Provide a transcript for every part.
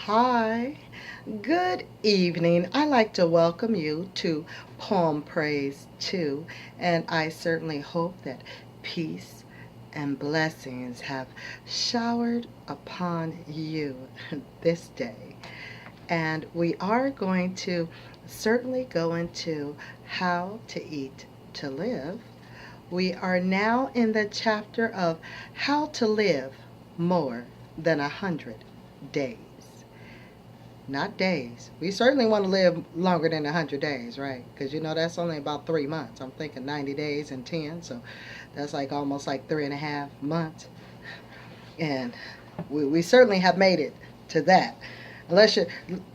Hi, good evening. I'd like to welcome you to Poem Praise 2, and I certainly hope that peace and blessings have showered upon you this day. And we are going to certainly go into how to eat to live. We are now in the chapter of how to live more than 100 days. Not days. We certainly want to live longer than 100 days, right? Because that's only about 3 months. I'm thinking 90 days and 10, so that's like almost like 3.5 months. And we certainly have made it to that. Unless you're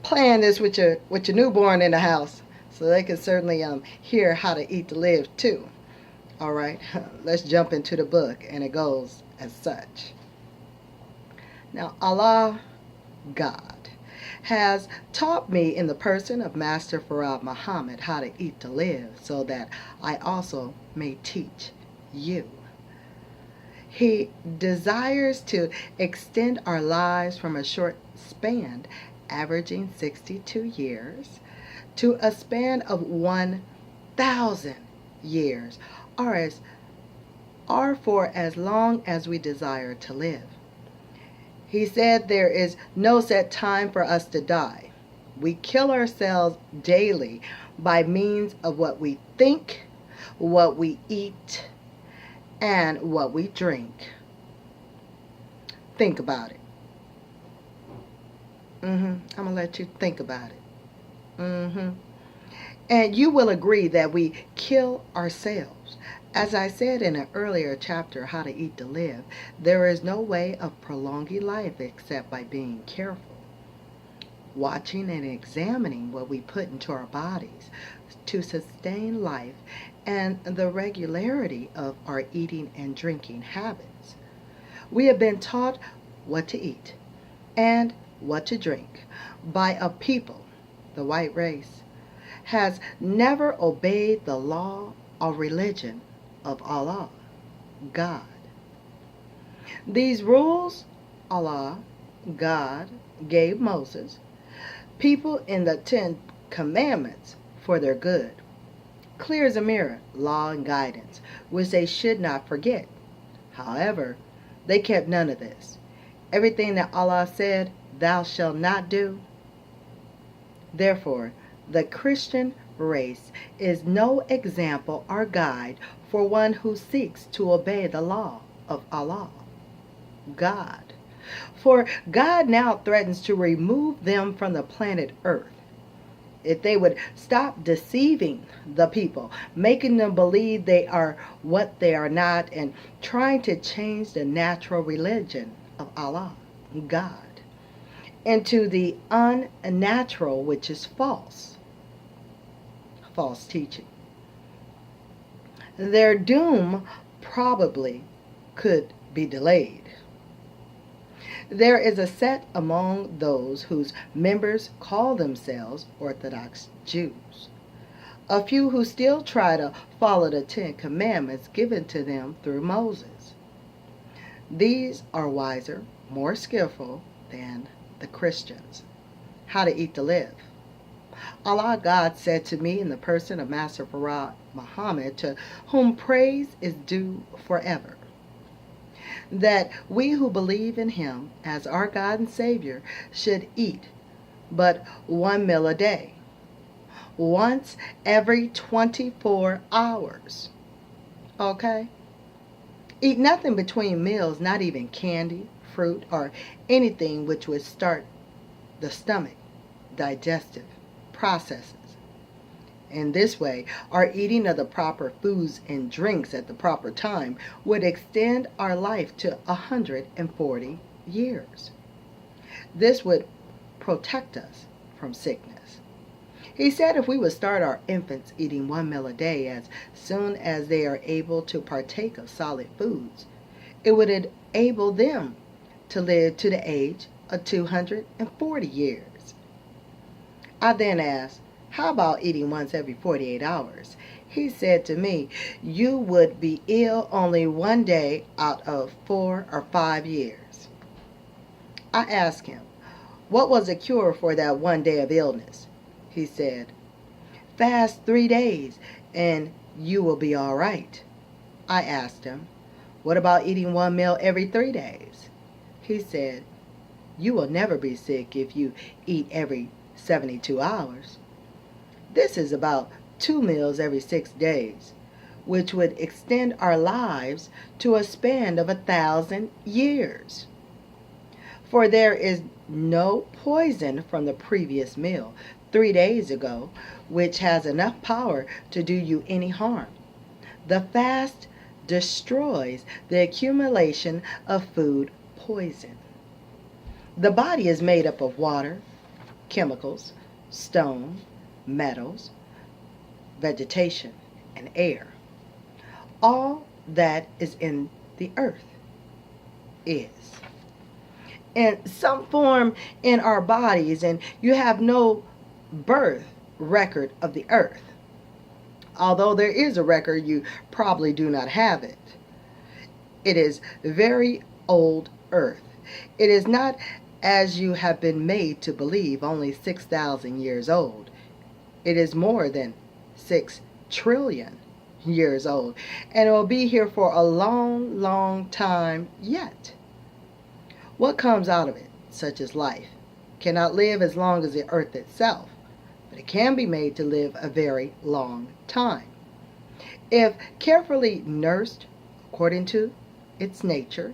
playing this with your newborn in the house, so they can certainly hear how to eat to live too. All right, let's jump into the book, and it goes as such. Now, Allah, God, has taught me in the person of Master Farad Muhammad how to eat to live, so that I also may teach you. He desires to extend our lives from a short span, averaging 62 years, to a span of 1,000 years, or for as long as we desire to live. He said there is no set time for us to die. We kill ourselves daily by means of what we think, what we eat, and what we drink. Think about it. I'm going to let you think about it. And you will agree that we kill ourselves. As I said in an earlier chapter, How to Eat to Live, there is no way of prolonging life except by being careful, watching and examining what we put into our bodies to sustain life, and the regularity of our eating and drinking habits. We have been taught what to eat and what to drink by a people, the white race, has never obeyed the law or religion of Allah, God. These rules Allah, God, gave Moses, people in the 10 Commandments for their good, clear as a mirror, law and guidance, which they should not forget. However, they kept none of this. Everything that Allah said, thou shalt not do. Therefore, the Christian race is no example or guide for one who seeks to obey the law of Allah, God. For God now threatens to remove them from the planet Earth if they would stop deceiving the people, making them believe they are what they are not, and trying to change the natural religion of Allah, God, into the unnatural, which is false teaching. Their doom probably could be delayed. There is a sect among those whose members call themselves Orthodox Jews, a few who still try to follow the 10 Commandments given to them through Moses. These are wiser, more skillful than the Christians. How to eat to live. Allah God said to me in the person of Master Farad Muhammad, to whom praise is due forever, that we who believe in him as our God and Savior should eat but one meal a day, once every 24 hours. Okay? Eat nothing between meals, not even candy, fruit, or anything which would start the stomach, digestive processes. In this way, our eating of the proper foods and drinks at the proper time would extend our life to 140 years. This would protect us from sickness. He said if we would start our infants eating one meal a day as soon as they are able to partake of solid foods, it would enable them to live to the age of 240 years. I then asked, how about eating once every 48 hours? He said to me, you would be ill only one day out of 4 or 5 years. I asked him, What was the cure for that one day of illness? He said, fast 3 days and you will be all right. I asked him, what about eating one meal every 3 days? He said, you will never be sick if you eat every 72 hours. This is about 2 meals every 6 days, which would extend our lives to a span of 1,000 years. For there is no poison from the previous meal 3 days ago which has enough power to do you any harm. The fast destroys the accumulation of food poison. The body is made up of water, chemicals, stone, metals, vegetation, and air. All that is in the earth is in some form in our bodies, and you have no birth record of the earth. Although there is a record, you probably do not have it. It is very old earth. It is not, as you have been made to believe, only 6,000 years old. It is more than 6 trillion years old, and it will be here for a long, long time yet. What comes out of it, such as life, cannot live as long as the earth itself, but it can be made to live a very long time. If carefully nursed according to its nature,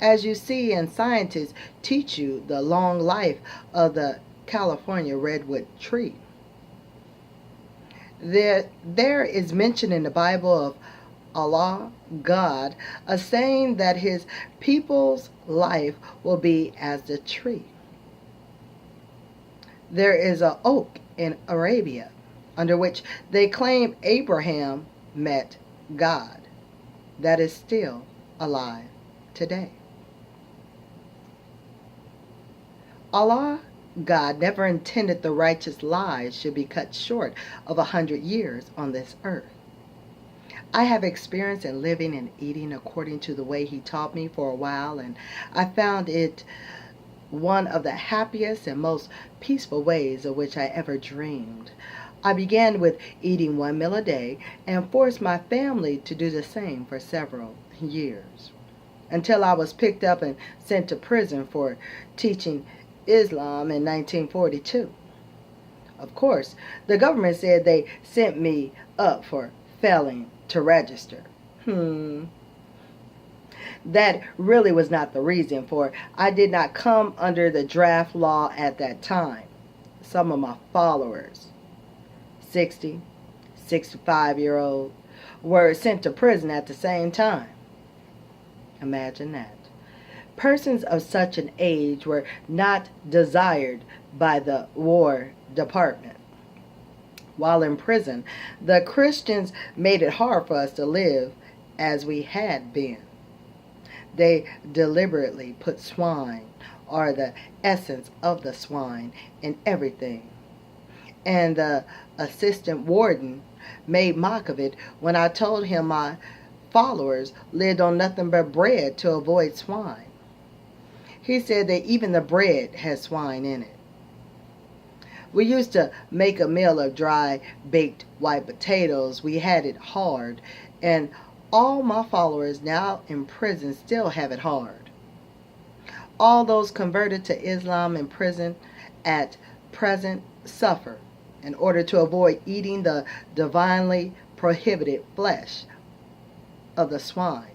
as you see, and scientists teach you the long life of the California redwood tree. There is mention in the Bible of Allah, God, a saying that his people's life will be as the tree. There is an oak in Arabia under which they claim Abraham met God, that is still alive today. Allah, God, never intended the righteous lives should be cut short of 100 years on this earth. I have experience in living and eating according to the way he taught me for a while, and I found it one of the happiest and most peaceful ways of which I ever dreamed. I began with eating 1 meal a day and forced my family to do the same for several years, until I was picked up and sent to prison for teaching Islam in 1942. Of course, the government said they sent me up for failing to register. That really was not the reason, for I did not come under the draft law at that time. Some of my followers, 60, 65-year-old, were sent to prison at the same time. Imagine that. Persons of such an age were not desired by the War Department. While in prison, the Christians made it hard for us to live as we had been. They deliberately put swine, or the essence of the swine, in everything. And the assistant warden made mock of it when I told him my followers lived on nothing but bread to avoid swine. He said that even the bread had swine in it. We used to make a meal of dry baked white potatoes. We had it hard, and all my followers now in prison still have it hard. All those converted to Islam in prison at present suffer in order to avoid eating the divinely prohibited flesh of the swine.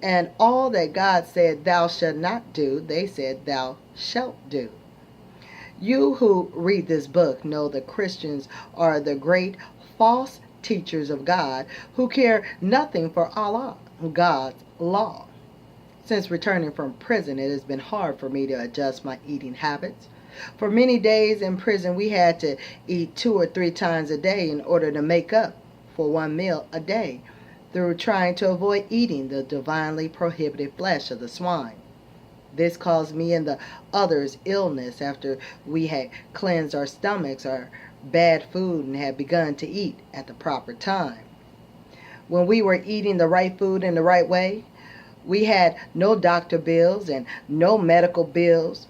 And all that God said thou shalt not do, they said thou shalt do. You who read this book know the Christians are the great false teachers of God who care nothing for Allah, God's law. Since returning from prison, it has been hard for me to adjust my eating habits. For many days in prison, we had to eat 2 or 3 times a day in order to make up for 1 meal a day, through trying to avoid eating the divinely prohibited flesh of the swine. This caused me and the others illness after we had cleansed our stomachs or bad food and had begun to eat at the proper time. When we were eating the right food in the right way, we had no doctor bills and no medical bills.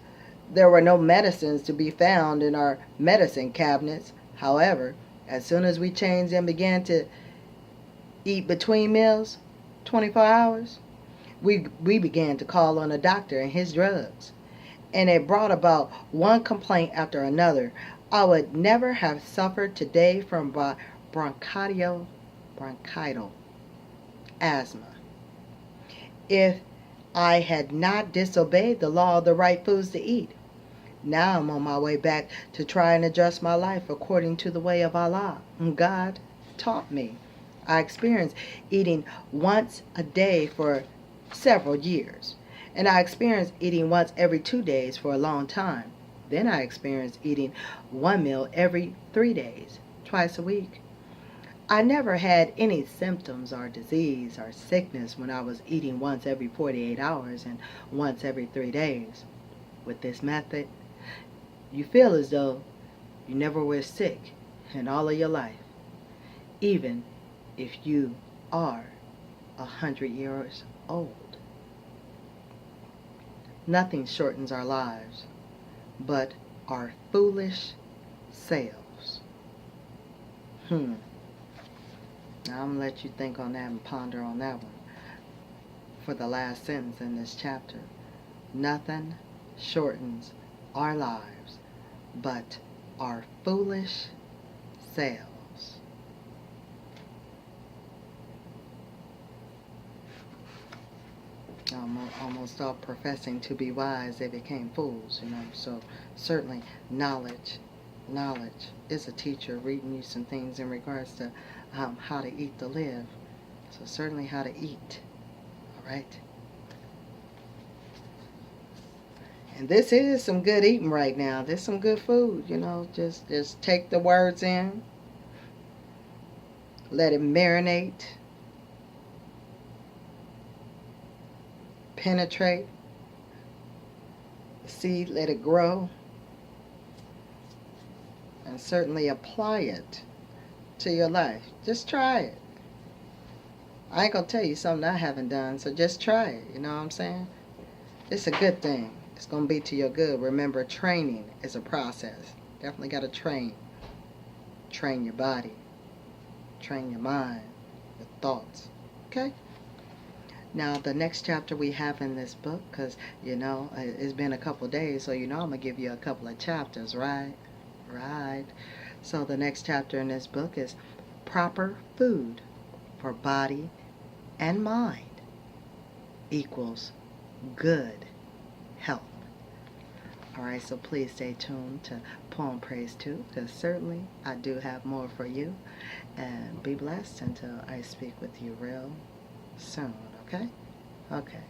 There were no medicines to be found in our medicine cabinets. However, as soon as we changed and began to eat between meals, 24 hours, we began to call on a doctor and his drugs. And it brought about one complaint after another. I would never have suffered today from bronchial asthma if I had not disobeyed the law of the right foods to eat. Now I'm on my way back to try and adjust my life according to the way of Allah. God taught me. I experienced eating once a day for several years. And I experienced eating once every 2 days for a long time. Then I experienced eating one meal every 3 days, twice a week. I never had any symptoms or disease or sickness when I was eating once every 48 hours and once every 3 days. With this method, you feel as though you never were sick in all of your life, even if you are 100 years old. Nothing shortens our lives but our foolish selves. Now I'm going to let you think on that and ponder on that one for the last sentence in this chapter. Nothing shortens our lives but our foolish selves. Almost all professing to be wise, they became fools, So certainly knowledge is a teacher, reading you some things in regards to how to eat to live. So certainly how to eat. All right. And this is some good eating right now. This is some good food, Just take the words in. Let it marinate. Penetrate. The seed, let it grow. And certainly apply it to your life. Just try it. I ain't going to tell you something I haven't done, so just try it. You know what I'm saying? It's a good thing. It's going to be to your good. Remember, training is a process. Definitely got to train. Train your body. Train your mind. Your thoughts. Okay? Now, the next chapter we have in this book, because, it's been a couple days, so I'm going to give you a couple of chapters, right? Right. So the next chapter in this book is proper food for body and mind equals good health. Alright, so please stay tuned to Poem Praise 2, because certainly I do have more for you. And be blessed until I speak with you real soon, okay? Okay.